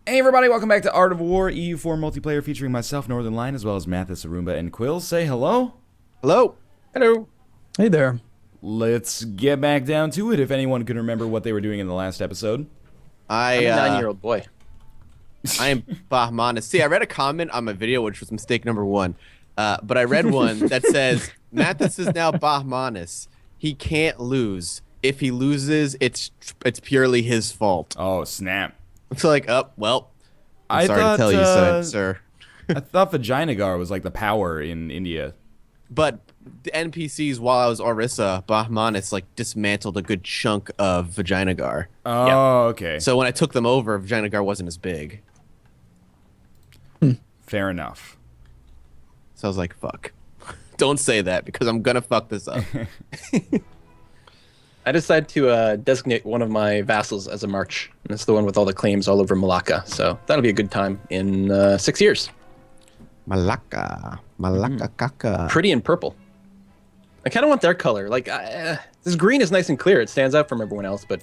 Hey everybody, welcome back to Art of War EU4 multiplayer featuring myself, Northern Lion, as well as Mathis, Arumba, and Quill. Say hello. Hello. Hello. Hey there. Let's get back down to it if anyone can remember what they were doing in the last episode. I'm a 9-year-old boy. I am Bahmanis. See, I read a comment on my video, which was mistake number one. But I read one that says, Mathis is now Bahmanis. He can't lose. If he loses, it's purely his fault. Oh, snap. It's like, oh, well, I'm I sorry thought, to tell you, sir. I thought Vaginagar was like the power in India. But the NPCs, while I was Orissa, Bahmanis like dismantled a good chunk of Vaginagar. Oh, okay. So when I took them over, Vaginagar wasn't as big. Fair enough. So I was like, fuck. Don't say that because I'm going to fuck this up. I decided to designate one of my vassals as a march. And it's the one with all the claims all over Malacca. So that'll be a good time in 6 years. Malacca. Malacca caca. Pretty in purple. I kind of want their color. Like, this green is nice and clear. It stands out from everyone else, but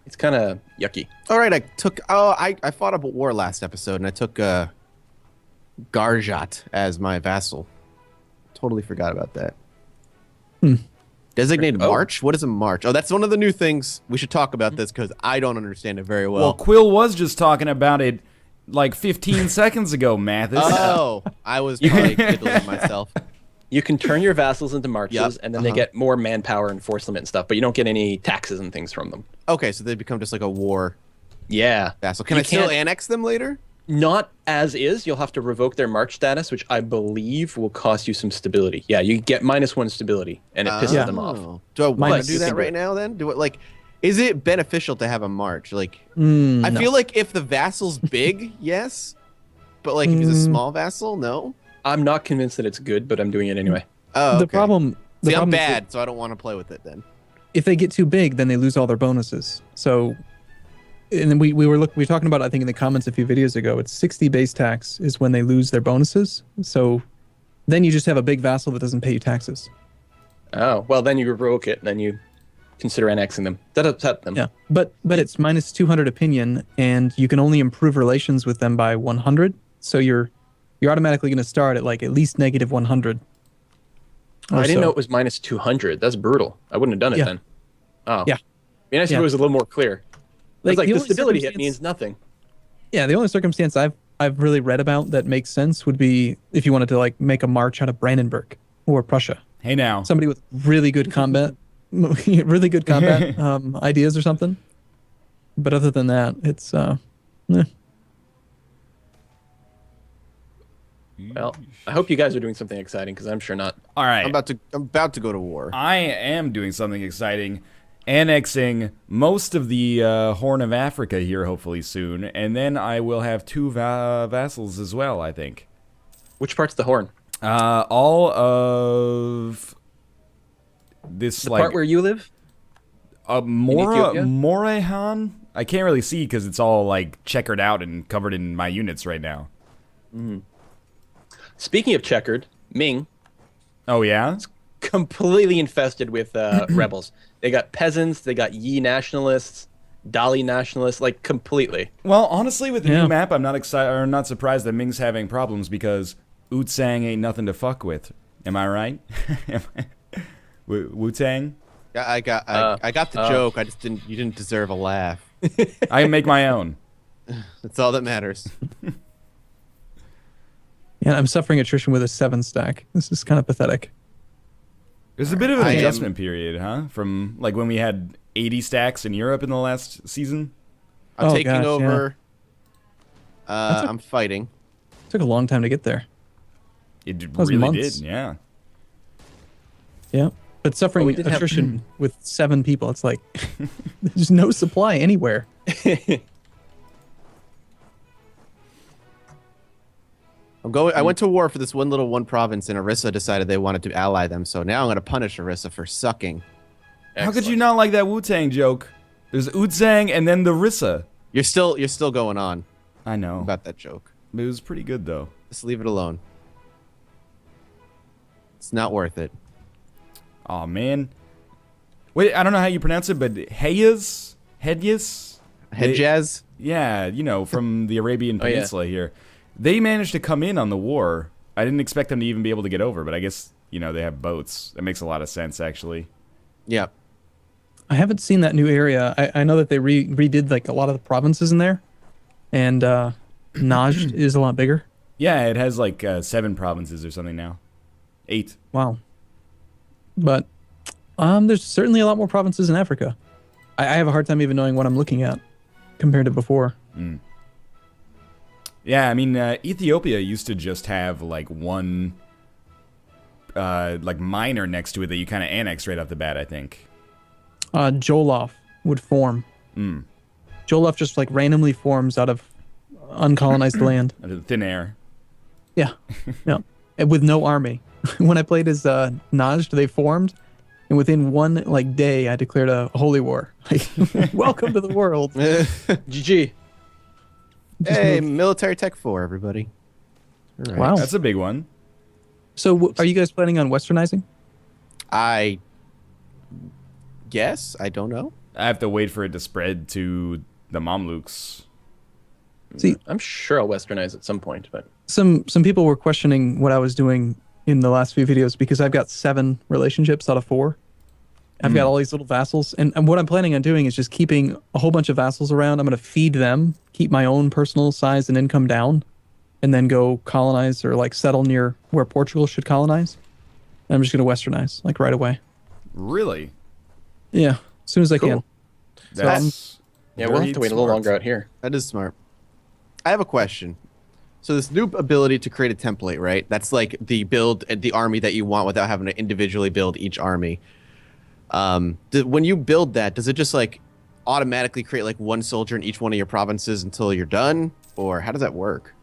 it's kind of yucky. All right, I fought a war last episode, and I took Garjat as my vassal. Totally forgot about that. Designated march? What is a march? Oh, that's one of the new things. We should talk about this because I don't understand it very well. Well, Quill was just talking about it like 15 seconds ago, Mathis. Oh, I was probably kidding myself. You can turn your vassals into marches, Yep, and then they get more manpower and force limit and stuff, but you don't get any taxes and things from them. Okay, so they become just like a war Yeah. vassal. Can You I still can't- annex them later? Not as is. You'll have to revoke their march status, which I believe will cost you some stability. Yeah, you get -1 stability, and it pisses them off. Oh. Do I want Minus- to do that right now then? Do it like, is it beneficial to have a march? Like, I No. feel like if the vassal's big, yes, but like if he's a small vassal, no. I'm not convinced that it's good, but I'm doing it anyway. Oh, okay. The problem. See, I'm is that bad, so I don't want to play with it then. if they get too big, then they lose all their bonuses. So, and then we were talking about, I think in the comments a few videos ago, it's 60 base tax is when they lose their bonuses. So then you just have a big vassal that doesn't pay you taxes. Oh, well, then you revoke it, and then you consider annexing them. That upset them. Yeah, but it's -200 opinion, and you can only improve relations with them by 100. So you're automatically going to start at like at least -100. Oh, I didn't know it was -200. That's brutal. I wouldn't have done it Yeah. then. Oh. Yeah. Be nice if Yeah. it was a little more clear. It's like the the only stability hit circumstance- means nothing. Yeah, the only circumstance I've really read about that makes sense would be if you wanted to like make a march out of Brandenburg or Prussia. Hey now. Somebody with really good combat, really good combat ideas or something. But other than that, it's Well, I hope you guys are doing something exciting, because I'm sure not. All right. I'm about to go to war. I am doing something exciting, annexing most of the Horn of Africa here hopefully soon, and then I will have two vassals as well, I think. Which part's the horn? All of this, The like, part where you live? Ethiopia? Morehan? I can't really see because it's all, like, checkered out and covered in my units right now. Speaking of checkered, Ming, Oh, yeah? completely infested with rebels. They got peasants, they got Yi nationalists, Dali nationalists, like completely. Well, honestly, with the Yeah. new map, I'm not excited or not surprised that Ming's having problems because Wu-Tang ain't nothing to fuck with. Am I right? Wu-Tang? I got the joke. I just didn't. You didn't deserve a laugh. I can make my own. That's all that matters. yeah. I'm suffering attrition with a 7 stack. This is kind of pathetic. There's a bit of an I am- adjustment period, huh? From like when we had 80 stacks in Europe in the last season. I'm Oh, taking gosh, over. I'm fighting. Took a long time to get there. It was really months. did, yeah. Yeah, but suffering we did have- attrition with 7 people, it's like there's no supply anywhere. I went to war for this one province, and Orissa decided they wanted to ally them. So now I'm going to punish Orissa for sucking. How could you not like that Wu-Tang joke? There's Wu-Tang and then the Rissa. You're still going on I know. about that joke. It was pretty good, though. Just leave it alone. It's not worth it. Aw, man. Wait, I don't know how you pronounce it, but Hedges? Hejaz? Yeah, from the Arabian Oh, yeah. Peninsula here. They managed to come in on the war. I didn't expect them to even be able to get over, but I guess, they have boats. That makes a lot of sense, actually. Yeah. I haven't seen that new area. I know that they redid like a lot of the provinces in there, and Najd is a lot bigger. Yeah, it has like 7 provinces or something now. 8. Wow. But there's certainly a lot more provinces in Africa. I have a hard time even knowing what I'm looking at compared to before. Yeah, I mean, Ethiopia used to just have like one like minor next to it that you kind of annex right off the bat, I think. Jolof would form. Jolof just like randomly forms out of uncolonized land. Out of thin air. Yeah, yeah, and with no army. When I played as Najd, they formed, and within one like day, I declared a holy war. Like, welcome to the world. GG. Hey, military tech 4, everybody. All right. Wow. That's a big one. So, are you guys planning on westernizing? I guess. I don't know. I have to wait for it to spread to the Mamluks. See, I'm sure I'll westernize at some point, but some people were questioning what I was doing in the last few videos because I've got 7 relationships out of 4. I've got all these little vassals, and what I'm planning on doing is just keeping a whole bunch of vassals around. I'm going to feed them, keep my own personal size and income down, and then go colonize or like settle near where Portugal should colonize. And I'm just going to westernize like right away. Really? Yeah, as soon as I can. That's yeah, we'll have to wait a little longer out here. That is smart. I have a question. So this new ability to create a template, right? That's like the army that you want without having to individually build each army. When you build that, does it just like automatically create like one soldier in each one of your provinces until you're done? Or how does that work?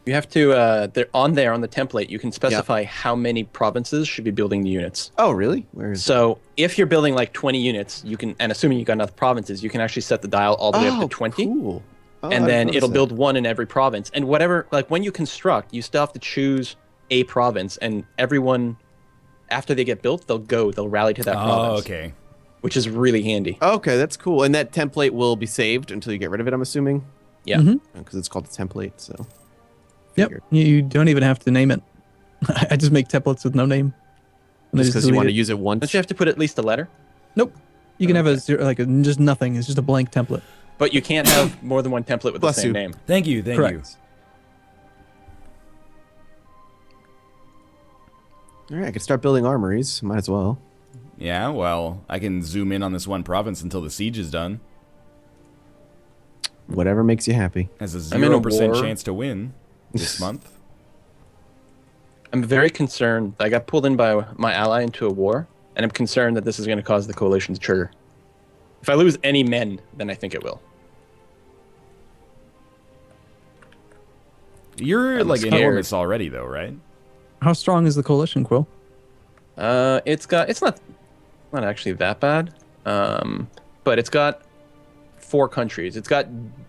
You have to, they're on the template, you can specify how many provinces should be building the units. Oh, really? Where is So if you're building like 20 units, you can, and assuming you got enough provinces, you can actually set the dial all the way up to 20. Cool. Oh, I And then didn't it'll notice build one in every province. And whatever, like when you construct, you still have to choose a province, and everyone, after they get built, they'll rally to that province. okay. Which is really handy. that. Okay, that's cool. And that template will be saved until you get rid of it, I'm assuming? Yeah. Mhm. Because it's called the template, so. Yep, Figured. you don't even have to name it. I just make templates with no name. And I Just because you delete want to it. use it once? Don't you have to put at least a letter? Nope. You can have a zero, like just nothing. It's just a blank template. But you can't have more than one template with Bless the same you. name. Thank you. Correct. All right, I can start building armories. Might as well. Yeah, well, I can zoom in on this one province until the siege is done. Whatever makes you happy. Has a I'm in a 0% war. chance to win this month. I'm very concerned. I got pulled in by my ally into a war, and I'm concerned that this is going to cause the coalition to trigger. If I lose any men, then I think it will. You're I'm like in scared. this already, though, right? How strong is the coalition, Quill? It's not actually that bad, but it's got 4 countries. It's got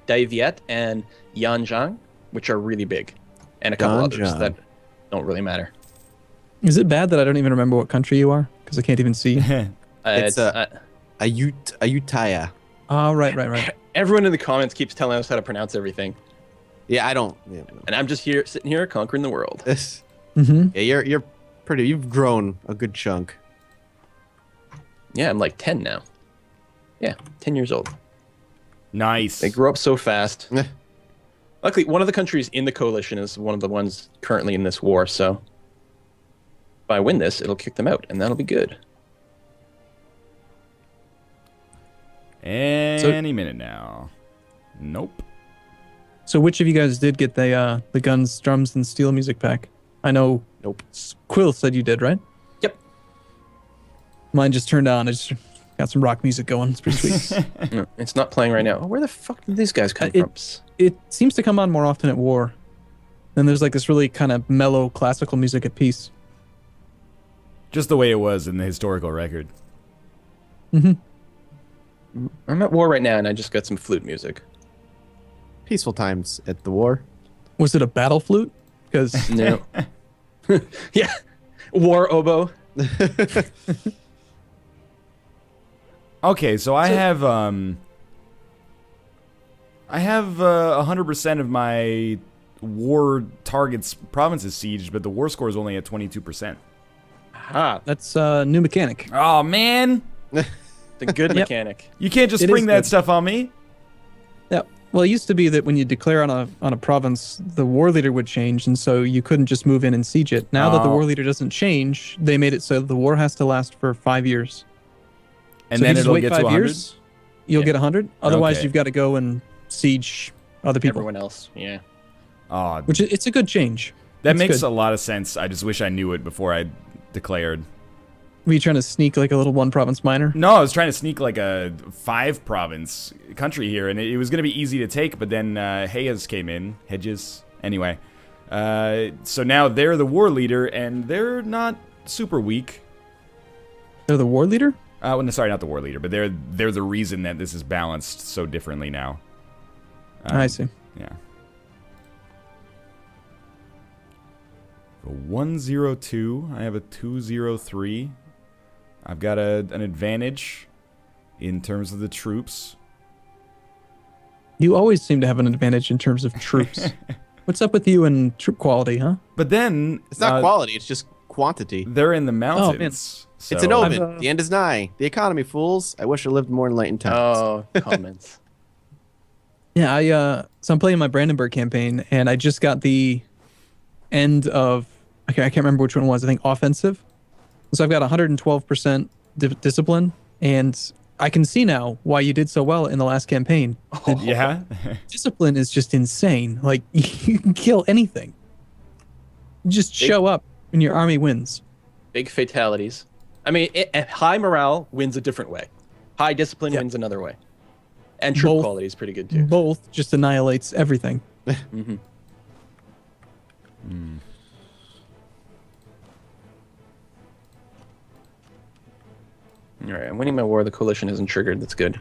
Daiviet and Yanjiang, which are really big, and a couple others Yanjiang. that don't really matter. Is it bad that I don't even remember what country you are? Because I can't even see. It's, Ayutthaya. Oh, right. everyone in the comments keeps telling us how to pronounce everything, Yeah, I don't. Yeah, and I'm just here sitting here conquering the world. Mm-hmm. yeah you're pretty. You've grown a good chunk. Yeah, I'm like 10 now. Yeah, 10 years old. Nice. They grew up so fast. Luckily, one of the countries in the coalition is one of the ones currently in this war, so if I win this, it'll kick them out, and that'll be good. Any minute now. Nope. So which of you guys did get the guns, drums, and steel music pack? I know. Nope. Quill said you did, right? Yep. Mine just turned on. I just got some rock music going. It's pretty sweet. No, it's not playing right now. Oh, where the fuck did these guys come from? It seems to come on more often at war. Then there's like this really kind of mellow classical music at peace. Just the way it was in the historical record. Mm-hmm. I'm at war right now, and I just got some flute music. Peaceful times at the war. Was it a battle flute? Because No. Yeah. War oboe. Okay, so I have I have 100% of my war targets provinces sieged, but the war score is only at 22%. Ah, That's a new mechanic. Oh man, the good Yep. mechanic. you can't just It spring is that good. stuff on me. Yeah. Well, it used to be that when you declare on a province, the war leader would change, and so you couldn't just move in and siege it. Now that the Oh. war leader doesn't change, they made it so the war has to last for 5 years. And So if then you just it'll wait get to 5 100. years, you'll Yeah. get 100. Otherwise, Okay. you've got to go and siege other people. Everyone else, yeah. Oh, Which it's a good change. that It's makes good. a lot of sense. I just wish I knew it before I declared. Were you trying to sneak like a little one province minor? No, I was trying to sneak like a 5-province country here, and it was going to be easy to take, but then Hayes came in. Hedges. Anyway. So now they're the war leader, and they're not super weak. They're the war leader? Well, no, sorry, not the war leader, but they're the reason that this is balanced so differently now. I see. Yeah. A 102. I have a 203. I've got an advantage in terms of the troops. You always seem to have an advantage in terms of troops. What's up with you and troop quality, huh? But then It's not quality, it's just quantity. they're in the man. mountains. It's an so- omen. I've, The end is nigh. The economy, fools. I wish I lived more enlightened times. Oh, comments. Yeah, so I'm playing my Brandenburg campaign, and I just got the end of, okay, I can't remember which one it was. I think offensive. So I've got 112% discipline, and I can see now why you did so well in the last campaign. Yeah. Discipline is just insane. Like, you can kill anything. You just show up, and your army wins. Big fatalities. I mean, high morale wins a different way. High discipline Yep. wins another way. And troop Both. quality is pretty good too. Both just annihilates everything. Mm-hmm. All right, I'm winning my war. The coalition isn't triggered. That's good.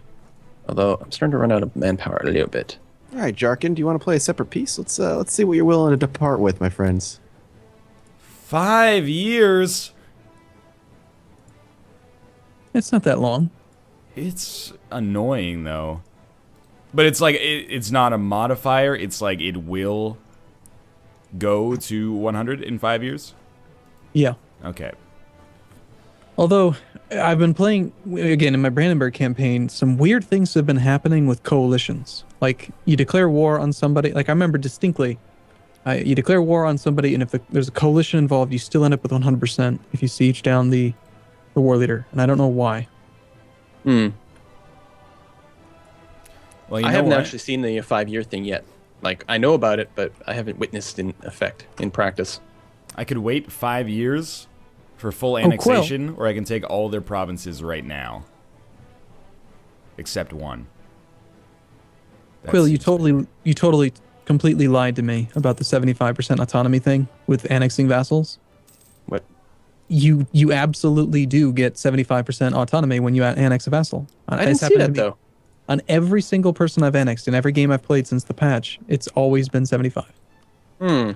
Although I'm starting to run out of manpower a little bit. All right, Jarkin, do you want to play a separate piece? Let's see what you're willing to depart with, my friends. 5 years. It's not that long. It's annoying though. But it's like it's not a modifier. It's like it will go to 100 in 5 years. Yeah. Okay. Although I've been playing again in my Brandenburg campaign, some weird things have been happening with coalitions. Like you declare war on somebody. Like I remember distinctly, you declare war on somebody, and if there's a coalition involved, you still end up with 100% if you siege down the war leader. And I don't know why. Hmm. Well, you I know haven't what? actually seen the 5-year thing yet. Like I know about it, but I haven't witnessed in effect in practice. I could wait 5 years for full Quill. annexation, or I can take all their provinces right now, except one. That Quill, you seems totally, completely lied to me about the 75% autonomy thing with annexing vassals. What? You absolutely do get 75% autonomy when you annex a vassal. I didn't It's see happened to that me. though. On every single person I've annexed in every game I've played since the patch, it's always been 75. Hmm.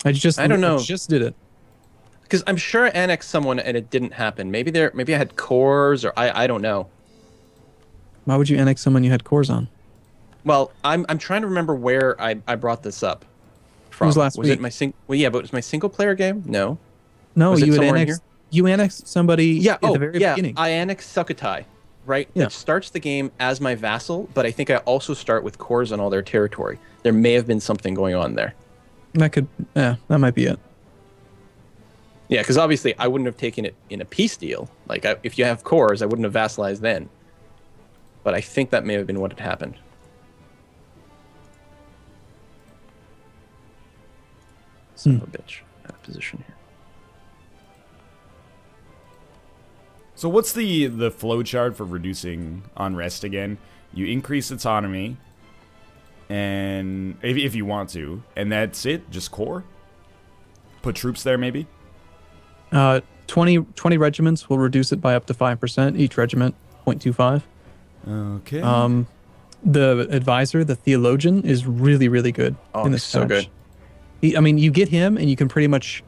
I don't know. Just did it. Because I'm sure I annexed someone and it didn't happen. Maybe I had cores or I don't know. Why would you annex someone you had cores on? Well, I'm trying to remember where I brought this up from. was last was it week. my Well, yeah, but it was my single player game. No. No, Was it you had somewhere in annexed. You annexed somebody Yeah. at the very beginning. I annexed Sukhothai, right? Yeah. It starts the game as my vassal, but I think I also start with cores on all their territory. There may have been something going on there. That might be it. Yeah, because obviously I wouldn't have taken it in a peace deal. Like if you have cores, I wouldn't have vassalized then. But I think that may have been what had happened. Son of a bitch. Out of position here. So what's the flow chart for reducing unrest again? You increase autonomy, and if you want to, and that's it. Just core. Put troops there, maybe. 20 regiments will reduce it by up to 5%. Each regiment, 0.25. Okay. The advisor, the theologian, is really, really good Oh, in this so patch. good. I mean, you get him, and you can pretty much,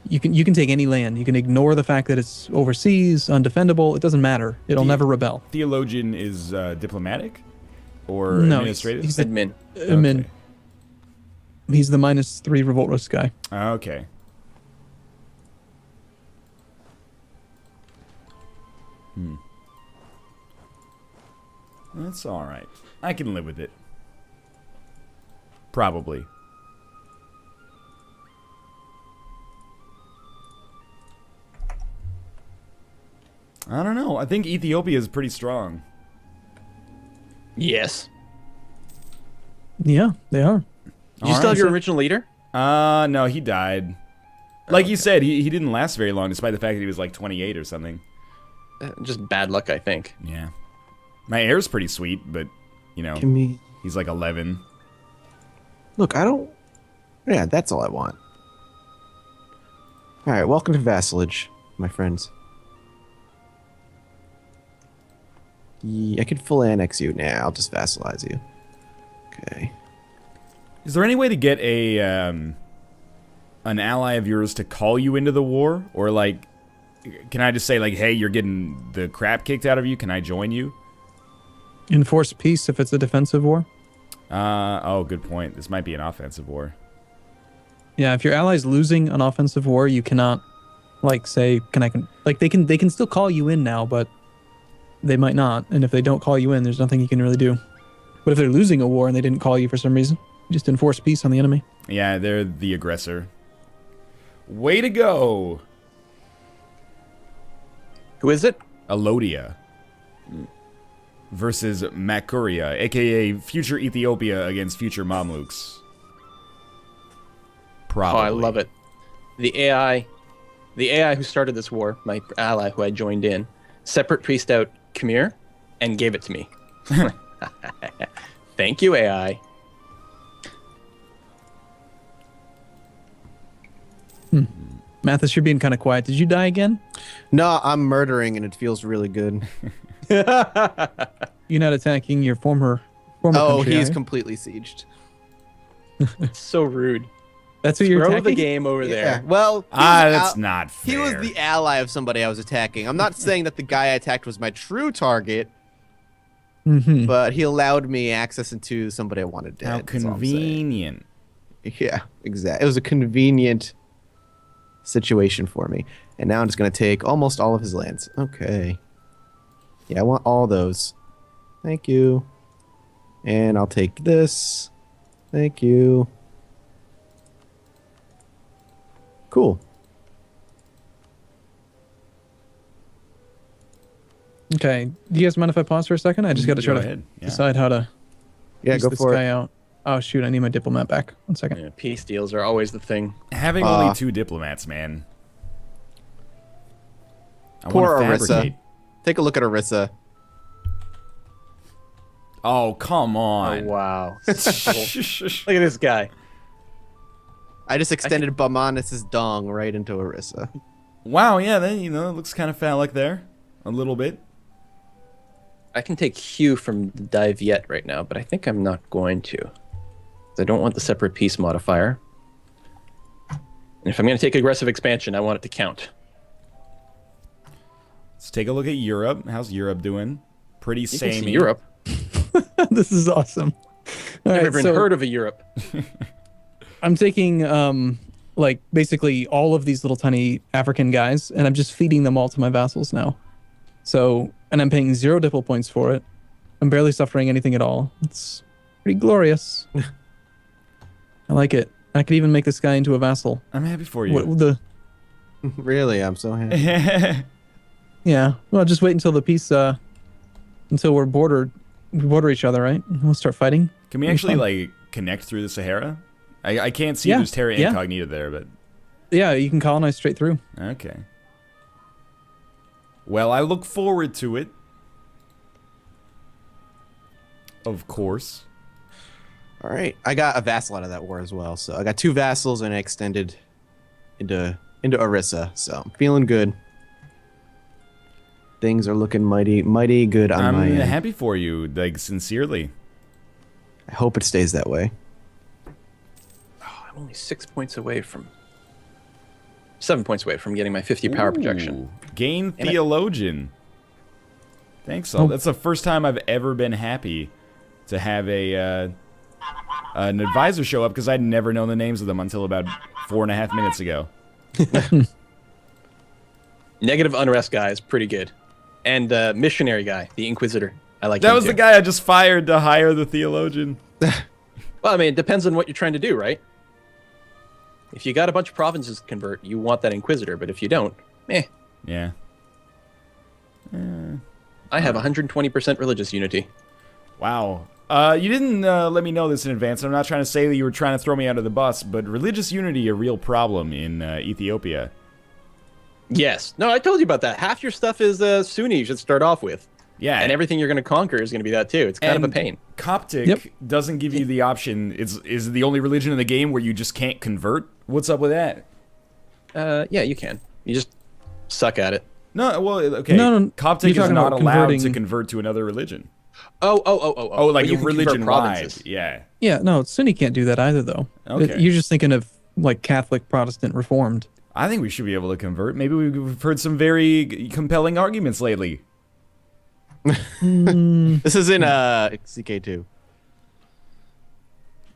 you can take any land. You can ignore the fact that it's overseas, undefendable. It doesn't matter. It'll never rebel. Theologian is diplomatic. Or No, administrative? he's Admin. admin. Okay. He's the -3 revolt risk guy. Okay. That's alright. I can live with it. Probably. I don't know. I think Ethiopia is pretty strong. Yes. Yeah, they are. Do you still have your original leader? No, he died. Like you said, he didn't last very long, despite the fact that he was like 28 or something. Just bad luck, I think. Yeah. My heir's pretty sweet, but, you know, Give me. he's like 11. Look, I don't. Yeah, that's all I want. All right, welcome to vassalage, my friends. I could full annex you. Nah, I'll just vassalize you. Okay. Is there any way to get a an ally of yours to call you into the war? Or, like, can I just say, like, hey, you're getting the crap kicked out of you, can I join you? Enforce peace if it's a defensive war. Oh, good point. This might be an offensive war. Yeah, if your ally's losing an offensive war, you cannot, like, say, they can still call you in now, but they might not. And if they don't call you in, there's nothing you can really do. But if they're losing a war and they didn't call you for some reason, you just enforce peace on the enemy. Yeah, they're the aggressor. Way to go! Who is it? Alodia versus Makuria, aka future Ethiopia against future Mamluks. Probably. Oh, I love it. The AI who started this war, my ally who I joined in, separate priest out Khmer and gave it to me. Thank you, AI. Mathis, you're being kind of quiet. Did you die again? No, I'm murdering, and it feels really good. You're not attacking your former Oh, country, he's are you? completely sieged. So rude. That's what you're Throw attacking? the game over Yeah. there. Well, That's not fair. he was the ally of somebody I was attacking. I'm not saying that the guy I attacked was my true target, Mm-hmm. but he allowed me access into somebody I wanted dead. How that's all I'm saying. convenient. Yeah, exactly. It was a convenient situation for me. And now I'm just going to take almost all of his lands. Okay. Yeah, I want all those. Thank you. And I'll take this. Thank you. Cool. Okay. Do you guys mind if I pause for a second? I just got to try Go to ahead. Yeah. decide how to Yeah, piece go this for guy it. out. Oh, shoot. I need my diplomat back. 1 second. Yeah, peace deals are always the thing. Having only 2 diplomats, man. I Poor wanna Orissa. fabricate. Take a look at Orissa. Oh, come Oh, on. wow. Look at this guy. I just extended Bamanis' dong right into Orissa. Wow, yeah, that, you know, it looks kind of phallic there. A little bit. I can take Hugh from the Dive Yet right now, but I think I'm not going to. 'Cause I don't want the separate peace modifier. And if I'm going to take aggressive expansion, I want it to count. Let's take a look at Europe. How's Europe doing? Pretty You can samey. see Europe. This is awesome. All Never right, even so heard of a Europe. I'm taking like basically all of these little tiny African guys, and I'm just feeding them all to my vassals now. So, and I'm paying 0 dipple points for it. I'm barely suffering anything at all. It's pretty glorious. I like it. I could even make this guy into a vassal. I'm happy for you. What the? Really, I'm so happy. Yeah. Well, just wait until the peace. Until we border each other, right? We'll start fighting. Can we It'll be actually, fun. like, connect through the Sahara? I can't see Yeah, there's Terra yeah. Incognita there, but... Yeah, you can colonize straight through. Okay. Well, I look forward to it. Of course. All right, I got a vassal out of that war as well. So I got 2 vassals and I extended into Orissa. So I'm feeling good. Things are looking mighty good on my I'm end. happy for you, like, sincerely. I hope it stays that way. Oh, I'm only 6 points away from... 7 points away from getting my 50 power projection. Ooh, Gain Damn it. Theologian. Thanks, all. Oh. That's the first time I've ever been happy to have an advisor show up because I'd never known the names of them until about 4.5 minutes ago. Negative unrest guy is pretty good, and missionary guy, the Inquisitor. I like That him was too. the guy I just fired to hire the theologian. Well, I mean, it depends on what you're trying to do, right? If you got a bunch of provinces to convert, you want that Inquisitor, but if you don't, Yeah. I have 120% religious unity. Wow. You didn't let me know this in advance. I'm not trying to say that you were trying to throw me under the bus, but religious unity a real problem in Ethiopia. Yes. No, I told you about that. Half your stuff is Sunni you should start off with. Yeah. And everything you're going to conquer is going to be that too. It's kind of a pain. Coptic doesn't give you the option. Is the only religion in the game where you just can't convert? What's up with that? Yeah, you can. You just suck at it. No, well, okay. No, Coptic you're is talking not about allowed converting- to convert to another religion. Oh, like but you can convert religion wide. provinces. Yeah. Yeah, no, Sunni can't do that either, though. Okay. You're just thinking of like Catholic, Protestant, Reformed. I think we should be able to convert. Maybe we've heard some very compelling arguments lately. This is in CK2.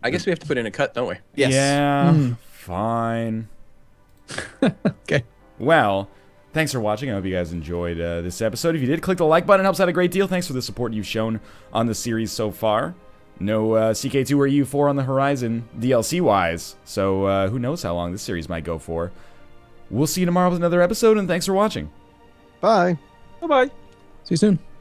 I guess we have to put in a cut, don't we? Yes. Yeah. Fine. Okay. Well, thanks for watching. I hope you guys enjoyed this episode. If you did, click the like button. It helps out a great deal. Thanks for the support you've shown on the series so far. No CK2 or U4 on the horizon, DLC-wise. So who knows how long this series might go for. We'll see you tomorrow with another episode, and thanks for watching. Bye. Bye-bye. See you soon.